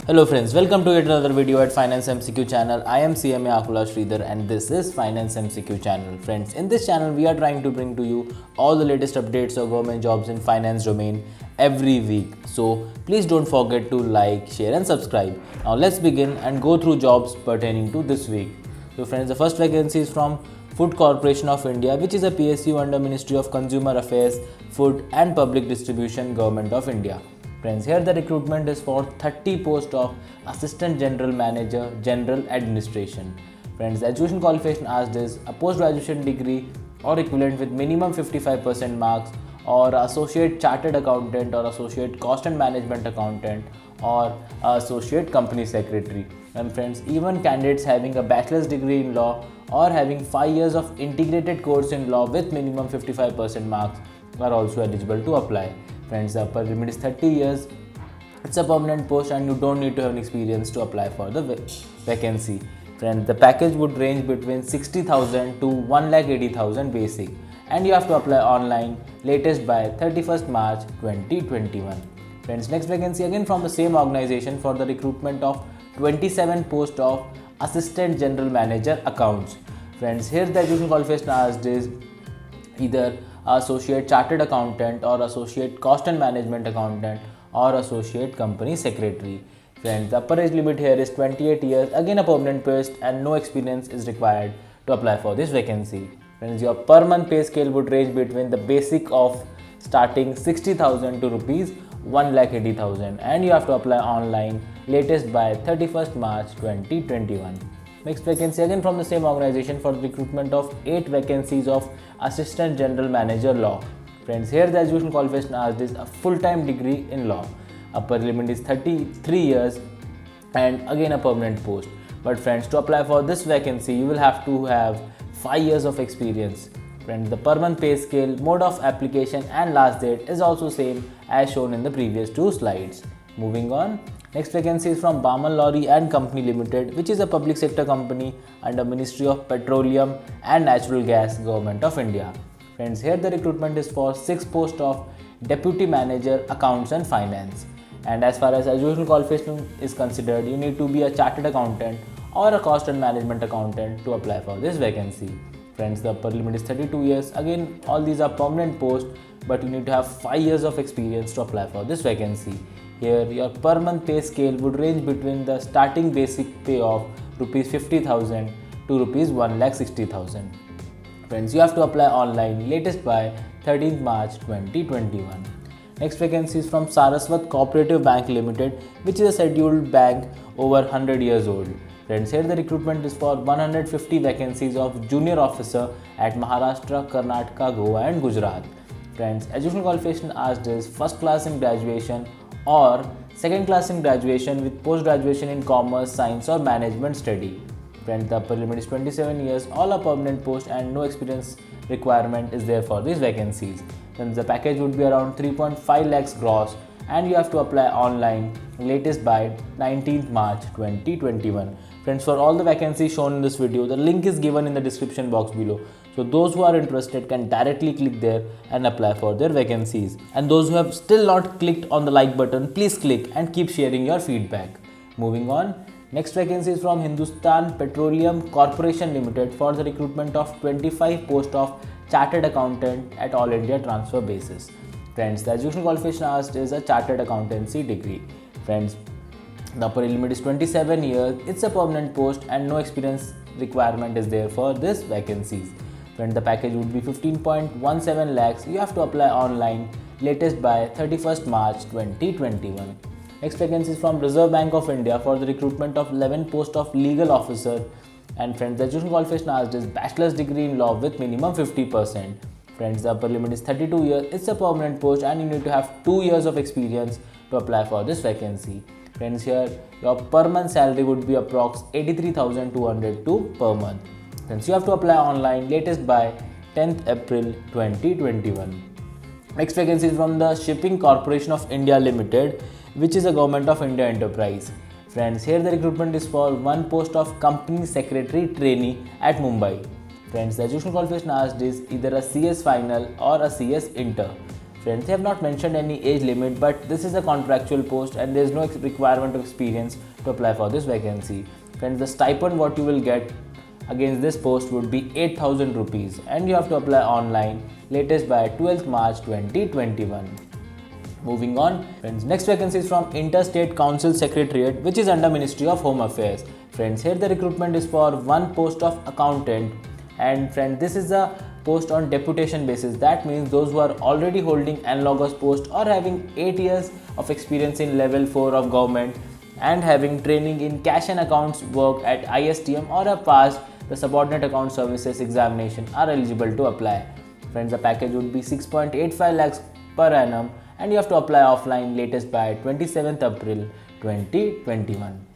Hello friends, welcome to yet another video at Finance MCQ channel. I am CMA Akula Sridhar and this is Finance MCQ channel. Friends, in this channel we are trying to bring to you all the latest updates of government jobs in finance domain every week. So please don't forget to like, share and subscribe. Now let's begin and go through jobs pertaining to this week. So friends, the first vacancy is from Food Corporation of India, which is a PSU under Ministry of Consumer Affairs, Food and Public Distribution, Government of India. Friends, here the recruitment is for 30 posts of Assistant General Manager, General Administration. Friends, the education qualification asked is a post-graduation degree or equivalent with minimum 55% marks, or Associate Chartered Accountant or Associate Cost and Management Accountant or Associate Company Secretary. And friends, even candidates having a bachelor's degree in law or having 5 years of integrated course in law with minimum 55% marks are also eligible to apply. Friends, the upper limit is 30 years. It's a permanent post and you don't need to have an experience to apply for the vacancy. Friends, the package would range between 60,000 to 1,80,000 basic, and you have to apply online latest by 31st March 2021. Friends, next vacancy again from the same organization for the recruitment of 27 posts of Assistant General Manager Accounts. Friends, here the education qualification asked is either Associate Chartered Accountant or Associate Cost and Management Accountant or Associate Company Secretary. Friends, the upper age limit here is 28 years, again a permanent post and no experience is required to apply for this vacancy. Friends, your per month pay scale would range between the basic of starting 60,000 to rupees 1,80,000, and you have to apply online latest by 31st March 2021. Next vacancy again from the same organization for the recruitment of 8 vacancies of Assistant General Manager Law. Friends, here the education qualification asked is a full-time degree in law. Upper limit is 33 years and again a permanent post. But friends, to apply for this vacancy you will have to have 5 years of experience. Friends, the per month pay scale, mode of application and last date is also same as shown in the previous 2 slides. Moving on. Next vacancy is from Baman Lorry and Company Limited, which is a public sector company under Ministry of Petroleum and Natural Gas, Government of India. Friends, here the recruitment is for 6 posts of Deputy Manager, Accounts and Finance. And as far as educational qualification is considered, you need to be a Chartered Accountant or a Cost and Management Accountant to apply for this vacancy. Friends, the upper limit is 32 years. Again, all these are permanent posts, but you need to have 5 years of experience to apply for this vacancy. Here, your per month pay scale would range between the starting basic pay of rupees 50,000 to rupees 1,60,000. Friends, you have to apply online latest by 13th March 2021. Next vacancy is from Saraswat Cooperative Bank Limited, which is a scheduled bank over 100 years old. Friends, here the recruitment is for 150 vacancies of junior officer at Maharashtra, Karnataka, Goa and Gujarat. Friends, educational qualification asked is first class in graduation or second class in graduation with post graduation in commerce, science or management study. Friends, the upper limit is 27 years, all are permanent posts and no experience requirement is there for these vacancies. Then the package would be around 3.5 lakhs gross and you have to apply online latest by 19th March 2021. Friends, for all the vacancies shown in this video, the link is given in the description box below. So those who are interested can directly click there and apply for their vacancies. And those who have still not clicked on the like button, please click and keep sharing your feedback. Moving on. Next vacancy is from Hindustan Petroleum Corporation Limited for the recruitment of 25 posts of Chartered Accountant at All India transfer basis. Friends, the education qualification asked is a Chartered Accountancy degree. Friends, the upper limit is 27 years, it's a permanent post and no experience requirement is there for this vacancies. Friends, the package would be 15.17 lakhs, you have to apply online latest by 31st March 2021. Next vacancy is from Reserve Bank of India for the recruitment of 11 posts of legal officer. And friends, the education qualification asked is bachelor's degree in law with minimum 50%. Friends, the upper limit is 32 years, it's a permanent post and you need to have 2 years of experience to apply for this vacancy. Friends, here your per month salary would be approx 83,202 per month. Friends, you have to apply online latest by 10th April 2021. Next vacancy is from the Shipping Corporation of India Limited, which is a Government of India enterprise. Friends, here the recruitment is for 1 post of Company Secretary Trainee at Mumbai. Friends, the educational qualification asked is either a CS Final or a CS Inter. Friends, they have not mentioned any age limit, but this is a contractual post and there is no requirement of experience to apply for this vacancy. Friends, the stipend what you will get against this post would be 8,000 rupees and you have to apply online latest by 12th March 2021. Moving on, friends, next vacancy is from Interstate Council Secretariat, which is under Ministry of Home Affairs. Friends, here the recruitment is for one post of accountant, and friends, this is a post on deputation basis. That means those who are already holding analogous post or having 8 years of experience in level 4 of government and having training in cash and accounts work at ISTM or have passed the subordinate account services examination are eligible to apply. Friends, the package would be 6.85 lakhs per annum and you have to apply offline latest by 27th April 2021.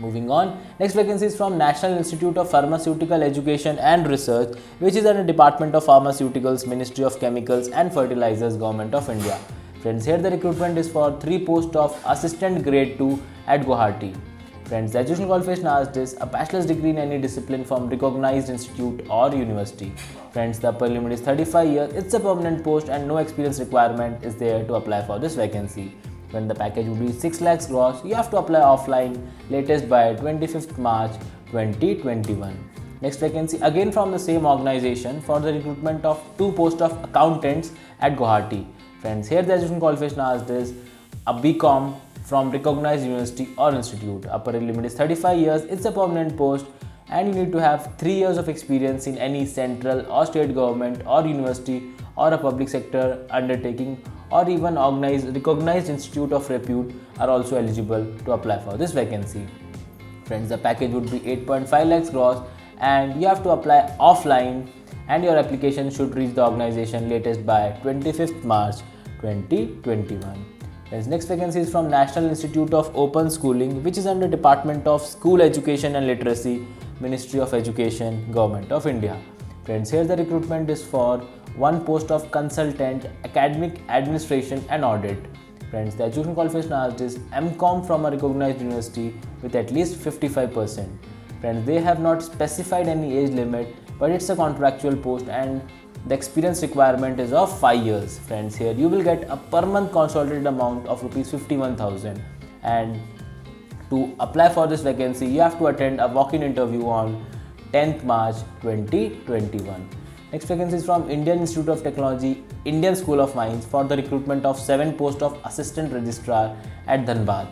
Moving on, next vacancy is from National Institute of Pharmaceutical Education and Research, which is under Department of Pharmaceuticals, Ministry of Chemicals and Fertilizers, Government of India. Friends, here the recruitment is for 3 posts of Assistant Grade 2 at Guwahati. Friends, the educational qualification asked is a bachelor's degree in any discipline from recognized institute or university. Friends, the upper limit is 35 years. It's a permanent post and no experience requirement is there to apply for this vacancy. When the package will be 6 lakhs gross, you have to apply offline latest by 25th March 2021. Next vacancy again from the same organization for the recruitment of 2 posts of accountants at Guwahati. Friends, here the education qualification asked is a BCom from recognized university or institute. Upper limit is 35 years. It's a permanent post and you need to have 3 years of experience in any central or state government or university or a public sector undertaking or even recognized institute of repute are also eligible to apply for this vacancy. Friends, the package would be 8.5 lakhs gross and you have to apply offline and your application should reach the organization latest by 25th March 2021. Friends, next vacancy is from National Institute of Open Schooling, which is under Department of School Education and Literacy, Ministry of Education, Government of India. Friends, here the recruitment is for 1 post of consultant, academic administration and audit. Friends, the education qualification asked is MCom from a recognized university with at least 55%. Friends, they have not specified any age limit, but it's a contractual post and the experience requirement is of 5 years. Friends, here you will get a per month consolidated amount of rupees 51,000 and to apply for this vacancy you have to attend a walk-in interview on 10th March 2021. Next vacancy is from Indian Institute of Technology, Indian School of Mines for the recruitment of 7 posts of Assistant Registrar at Dhanbad.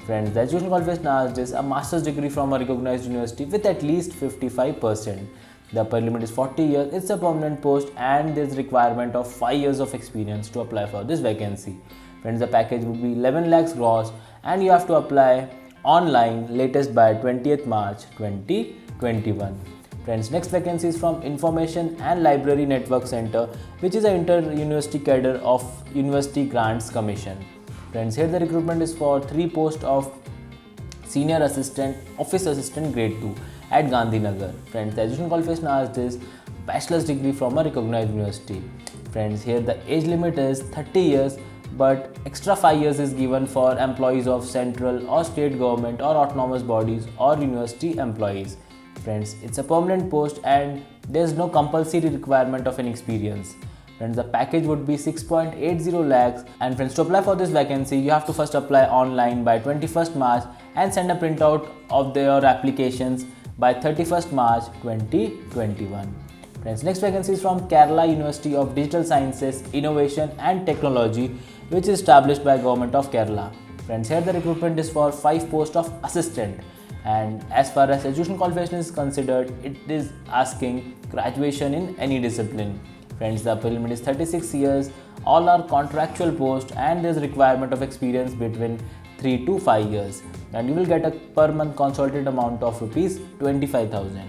Friends, the education qualification asked is a master's degree from a recognized university with at least 55%. The upper limit is 40 years. It's a permanent post and there is requirement of 5 years of experience to apply for this vacancy. Friends, the package would be 11 lakhs gross and you have to apply online latest by 20th March 2021. Friends, next vacancy is from Information and Library Network Center, which is an inter-university cadre of University Grants Commission. Friends, here the recruitment is for 3 posts of Senior Assistant, Office Assistant Grade 2 at Gandhinagar. Friends, the education qualification asked is bachelor's degree from a recognized university. Friends, here the age limit is 30 years but extra 5 years is given for employees of central or state government or autonomous bodies or university employees. Friends, it's a permanent post and there's no compulsory requirement of an experience. Friends, the package would be 6.80 lakhs and friends, to apply for this vacancy you have to first apply online by 21st March and send a printout of your applications by 31st March 2021. Friends, next vacancy is from Kerala University of Digital Sciences, Innovation and Technology, which is established by Government of Kerala. Friends, here the recruitment is for 5 posts of assistant and as far as education qualification is considered, it is asking graduation in any discipline. Friends, the upper limit is 36 years, all are contractual posts and there is requirement of experience between 3 to 5 years and you will get a per month consolidated amount of rupees 25,000.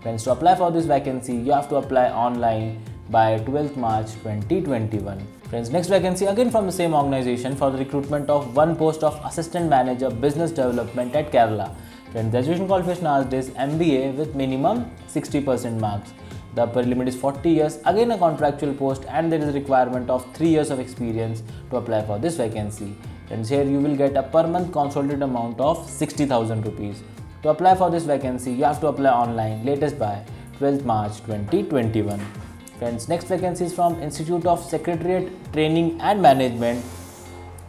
Friends, to apply for this vacancy you have to apply online by 12th March 2021. Friends, next vacancy again from the same organization for the recruitment of 1 post of Assistant Manager Business Development at Kerala. Friends, the education qualification asked is MBA with minimum 60% marks. The upper limit is 40 years, again a contractual post and there is a requirement of 3 years of experience to apply for this vacancy. Friends, here you will get a per month consolidated amount of 60,000 rupees. To apply for this vacancy, you have to apply online latest by 12th March 2021. Friends, next vacancy is from Institute of Secretariat Training and Management,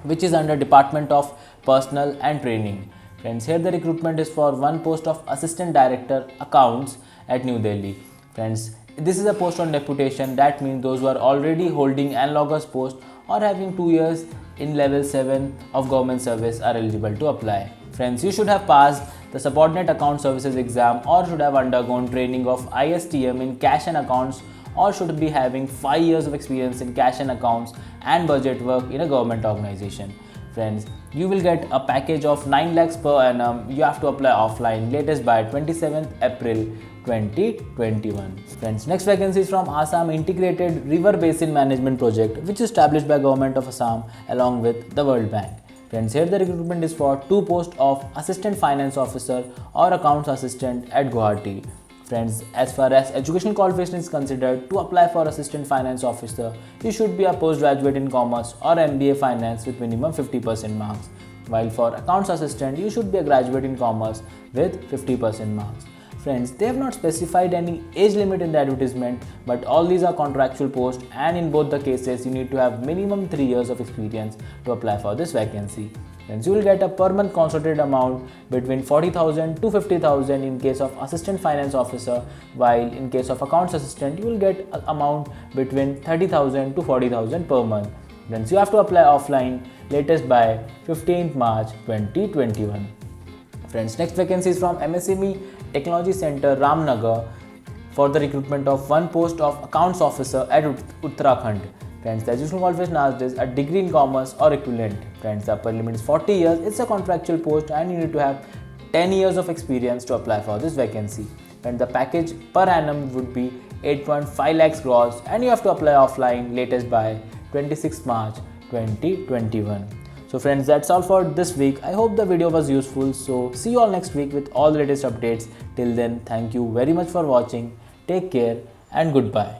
which is under Department of Personnel and Training. Friends, here the recruitment is for one post of Assistant Director Accounts at New Delhi. Friends, this is a post on deputation. That means those who are already holding analogous post or having 2 years in level 7 of government service are eligible to apply. Friends, you should have passed the subordinate account services exam or should have undergone training of ISTM in cash and accounts or should be having 5 years of experience in cash and accounts and budget work in a government organization. Friends, you will get a package of 9 lakhs per annum. You have to apply offline latest by 27th April 2021. Friends, next vacancy is from Assam Integrated River Basin Management Project, which is established by Government of Assam along with the World Bank. Friends, here the recruitment is for 2 posts of Assistant Finance Officer or Accounts Assistant at Guwahati. Friends, as far as education qualification is considered, to apply for Assistant Finance Officer, you should be a postgraduate in Commerce or MBA Finance with minimum 50% marks. While for Accounts Assistant, you should be a graduate in Commerce with 50% marks. Friends, they have not specified any age limit in the advertisement, but all these are contractual posts and in both the cases, you need to have minimum 3 years of experience to apply for this vacancy. Friends, you will get a per month concentrated amount between 40,000 to 50,000 in case of Assistant Finance Officer, while in case of Accounts Assistant, you will get an amount between 30,000 to 40,000 per month. Friends, you have to apply offline latest by 15th March 2021. Friends, next vacancy is from MSME Technology Center Ramnagar for the recruitment of one post of Accounts Officer at Uttarakhand. Friends, the educational qualification asked is a degree in commerce or equivalent. Friends, the upper limit is 40 years. It's a contractual post and you need to have 10 years of experience to apply for this vacancy. And the package per annum would be 8.5 lakhs gross and you have to apply offline latest by 26 March 2021. So friends, that's all for this week. I hope the video was useful. So see you all next week with all the latest updates. Till then, thank you very much for watching. Take care and goodbye.